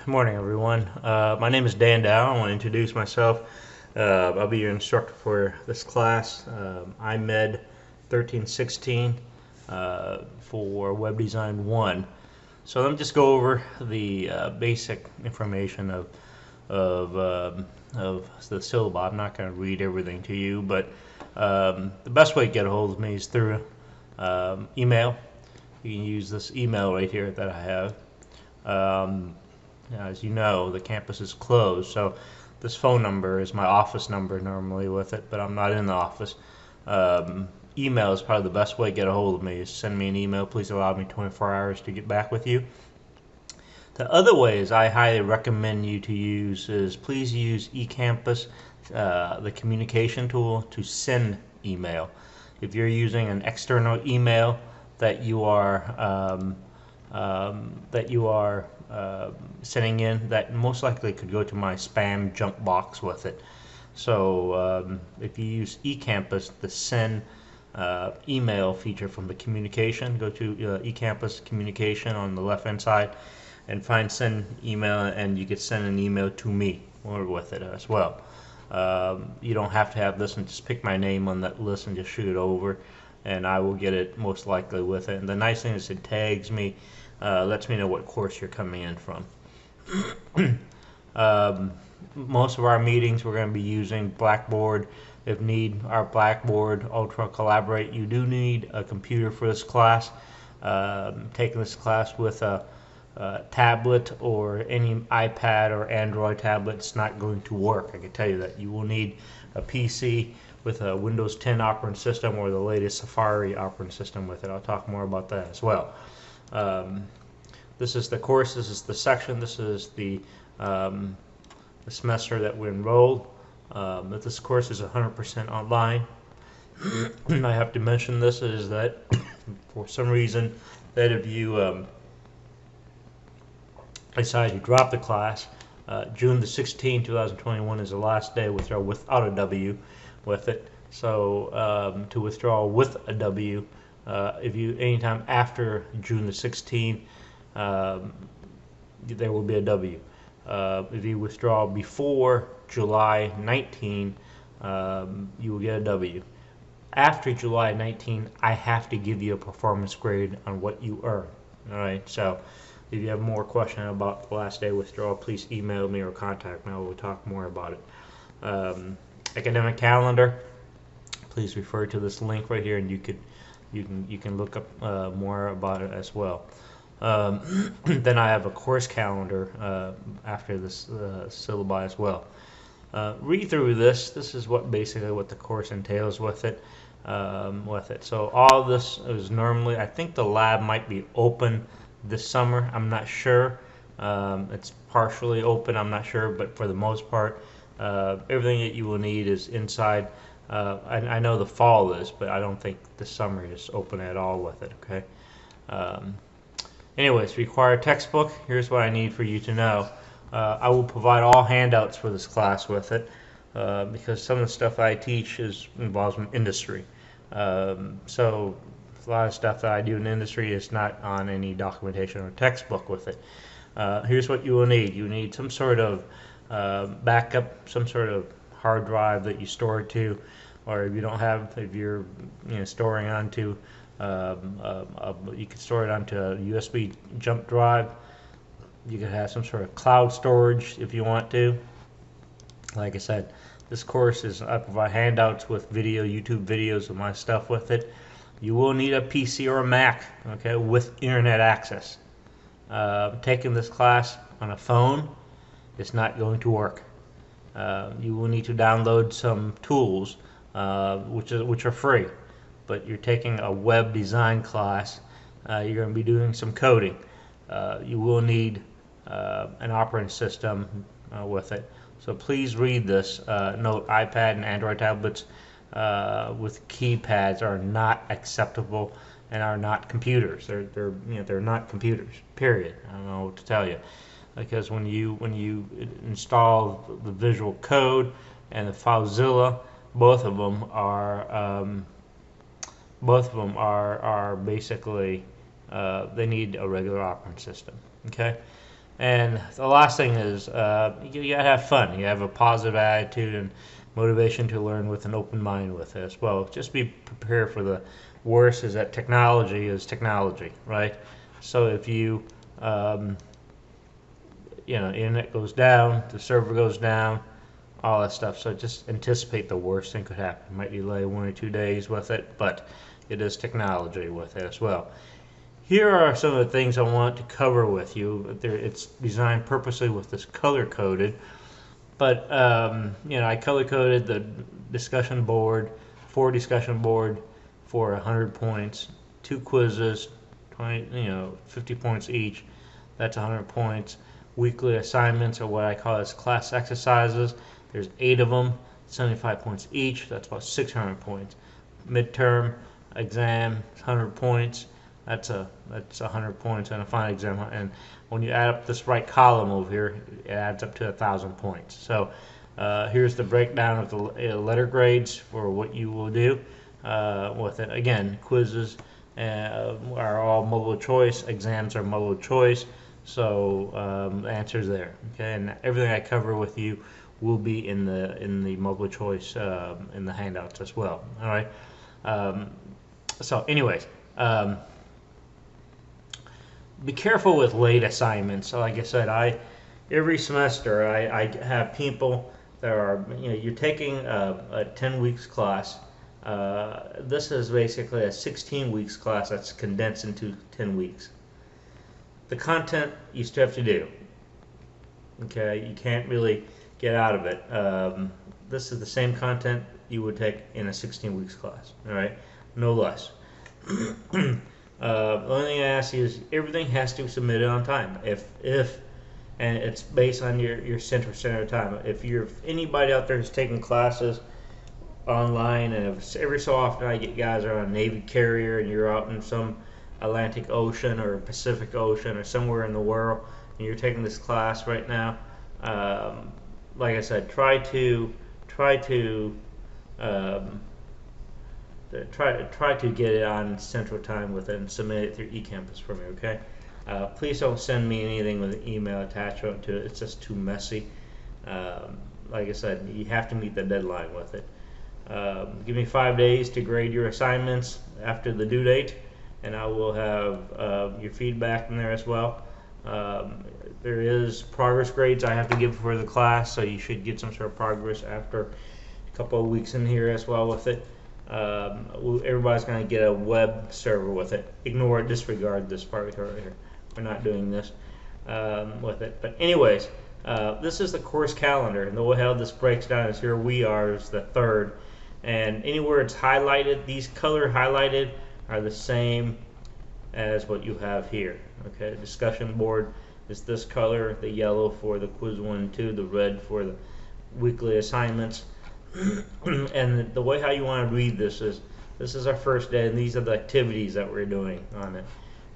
Good morning, everyone. My name is Dan Dow. I want to introduce myself. I'll be your instructor for this class, IMED 1316 for Web Design 1. So let me just go over the basic information of the syllabus. I'm not going to read everything to you, but the best way to get a hold of me is through email. You can use this email right here that I have. As you know, the campus is closed, so this phone number is my office number normally with it, but I'm not in the office. Email is probably the best way to get a hold of me. Is send me an email. Please allow me 24 hours to get back with you. The other ways I highly recommend you to use is please use eCampus, the communication tool, to send email. If you're using an external email that you are sending in, that most likely could go to my spam junk box with it. So if you use eCampus, the send email feature from the communication, go to eCampus communication on the left hand side and find send email, and you could send an email to me or with it as well. You don't have to have this, and just pick my name on that list and just shoot it over, and I will get it most likely with it. And the nice thing is it tags me, lets me know what course you're coming in from. Most of our meetings we're going to be using Blackboard. If need, our Blackboard Ultra Collaborate. You do need a computer for this class. Taking this class with a tablet or any iPad or Android tablet, it's not going to work. I can tell you that. You will need a PC with a Windows 10 operating system or the latest Safari operating system with it. I'll talk more about that as well. This is the course, this is the section, this is the semester that we're enrolled. This course is 100% online. I have to mention this is that for some reason that if you decide to drop the class, June the 16th, 2021 is the last day withdraw without a W with it. So to withdraw with a W, if you anytime after June the 16th, there will be a W. If you withdraw before July 19, you will get a W. After July 19, I have to give you a performance grade on what you earn. All right. So if you have more questions about the last day withdrawal, please email me or contact me. We'll talk more about it. Academic calendar. Please refer to this link right here, and you can look up more about it as well. Then I have a course calendar after this syllabi as well. Read through this. This is basically what the course entails with it. So all this is normally, I think the lab might be open this summer. I'm not sure. It's partially open. I'm not sure, but for the most part, everything that you will need is inside. I know the fall is, but I don't think the summer is open at all with it. Okay. Anyways, required textbook. Here's what I need for you to know. I will provide all handouts for this class with it because some of the stuff I teach involves industry. So a lot of stuff that I do in industry is not on any documentation or textbook with it. Here's what you will need. You need some sort of backup, some sort of hard drive that you store it to, or if you don't have, if you're storing onto you can store it onto a USB jump drive. You can have some sort of cloud storage if you want to. Like I said, this course I provide handouts with YouTube videos of my stuff with it. You will need a PC or a Mac, okay, with internet access. Taking this class on a phone is not going to work. You will need to download some tools, which are free. But you're taking a web design class, you're going to be doing some coding. You will need an operating system with it. So please read this. Note, iPad and Android tablets with keypads are not acceptable and are not computers. They're not computers. Period. I don't know what to tell you, because when you install the Visual Code and the FileZilla, both of them are basically they need a regular operating system. Okay. And the last thing is you gotta have fun. You have a positive attitude and motivation to learn with an open mind with it as well. Just be prepared for the worst. Is that technology is technology, right? So if you internet goes down, the server goes down, all that stuff. So just anticipate the worst thing could happen. Might delay 1 or 2 days with it, but it is technology with it as well. Here are some of the things I want to cover with you. It's designed purposely with this color-coded, but I color-coded the discussion board, 4 discussion board for 100 points, 2 quizzes, 50 points each. That's 100 points. Weekly assignments are what I call as class exercises. There's 8 of them, 75 points each. That's about 600 points. Midterm exam, 100 points. That's 100 points on a final exam, and when you add up this right column over here, it adds up to 1,000 points. So here's the breakdown of the letter grades for what you will do with it. Again, quizzes are all multiple choice, exams are multiple choice, so the answer's there. Okay, and everything I cover with you will be in the multiple choice in the handouts as well. All right. So, anyways. Be careful with late assignments. So like I said, every semester I have people that are, you're taking a 10 weeks class. This is basically a 16 weeks class that's condensed into 10 weeks. The content you still have to do. Okay, you can't really get out of it. This is the same content you would take in a 16 weeks class. All right, no less. The only thing I ask you is everything has to be submitted on time. And it's based on your Central Standard Time. If anybody out there who's taking classes online, and every so often I get guys that are on a Navy carrier and you're out in some Atlantic Ocean or Pacific Ocean or somewhere in the world, and you're taking this class right now, like I said, try to get it on Central Time with it and submit it through eCampus for me, okay? Please don't send me anything with an email attachment to it. It's just too messy. Like I said, you have to meet the deadline with it. Give me 5 days to grade your assignments after the due date, and I will have your feedback in there as well. There is progress grades I have to give for the class, so you should get some sort of progress after a couple of weeks in here as well with it. Everybody's going to get a web server with it. Ignore it, disregard this part right here. We're not doing this with it. But anyways, this is the course calendar, and the way how this breaks down is here we are is the 3rd, and anywhere it's highlighted, these color highlighted are the same as what you have here. Okay, the discussion board is this color, the yellow for the quiz 1 and 2, the red for the weekly assignments. And the way how you want to read this is our first day, and these are the activities that we're doing on it.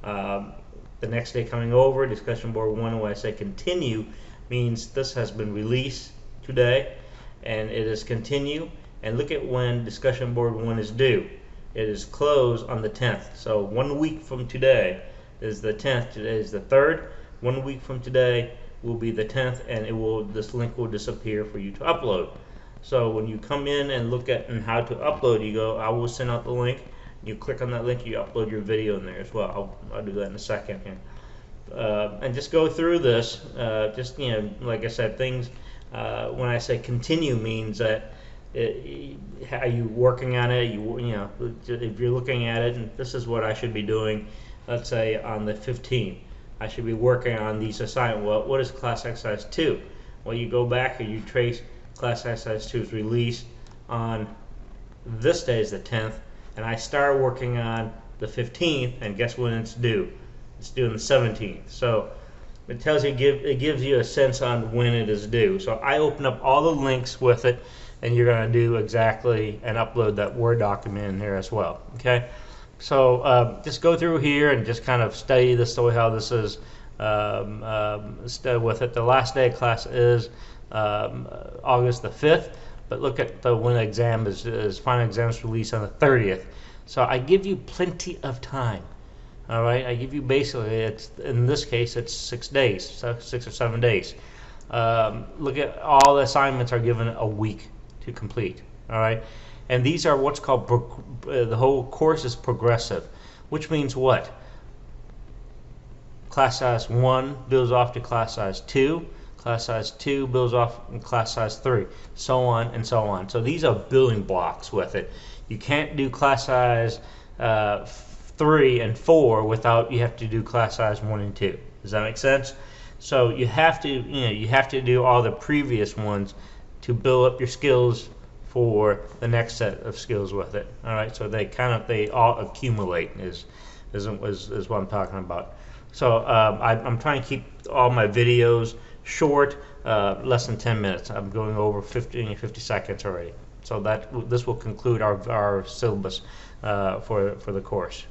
The next day coming over, discussion board 1, when I say continue, means this has been released today, and it is continue. And look at when discussion board 1 is due. It is closed on the 10th. So 1 week from today is the 10th. Today is the 3rd. 1 week from today will be the 10th, and this link will disappear for you to upload. So when you come in and look at how to upload, you go, I will send out the link. You click on that link, you upload your video in there as well. I'll do that in a second here. And just go through this. Like I said, things. When I say continue, means that how you working on it. If you're looking at it, and this is what I should be doing. Let's say on the 15th, I should be working on these assignments. Well, what is class exercise 2? Well, you go back and you trace. Class exercise 2 is released on this day is the 10th, and I start working on the 15th, and guess when it's due? It's due on the 17th. So it tells you, it gives you a sense on when it is due. So I open up all the links with it, and you're going to do exactly and upload that Word document in here as well. Okay, so just go through here and just kind of study this, the way how this is with it. The last day of class is August the 5th, but look at when the final exam is released on the 30th. So I give you plenty of time All right, I give you basically, it's in this case it's 6 days, 6 or 7 days. Look at all the assignments are given a week to complete. All right, and these are what's called the whole course is progressive, which means what? Class size 1 builds off to class size 2. Class size 2 builds off in class size 3, so on and so on. So these are building blocks with it. You can't do class size 3 and 4 without you have to do class size 1 and 2. Does that make sense? So you have to, you have to do all the previous ones to build up your skills for the next set of skills with it. All right, so they all accumulate is what I'm talking about. So I'm trying to keep all my videos short, less than 10 minutes. I'm going over 50 seconds already. So this will conclude our syllabus for the course.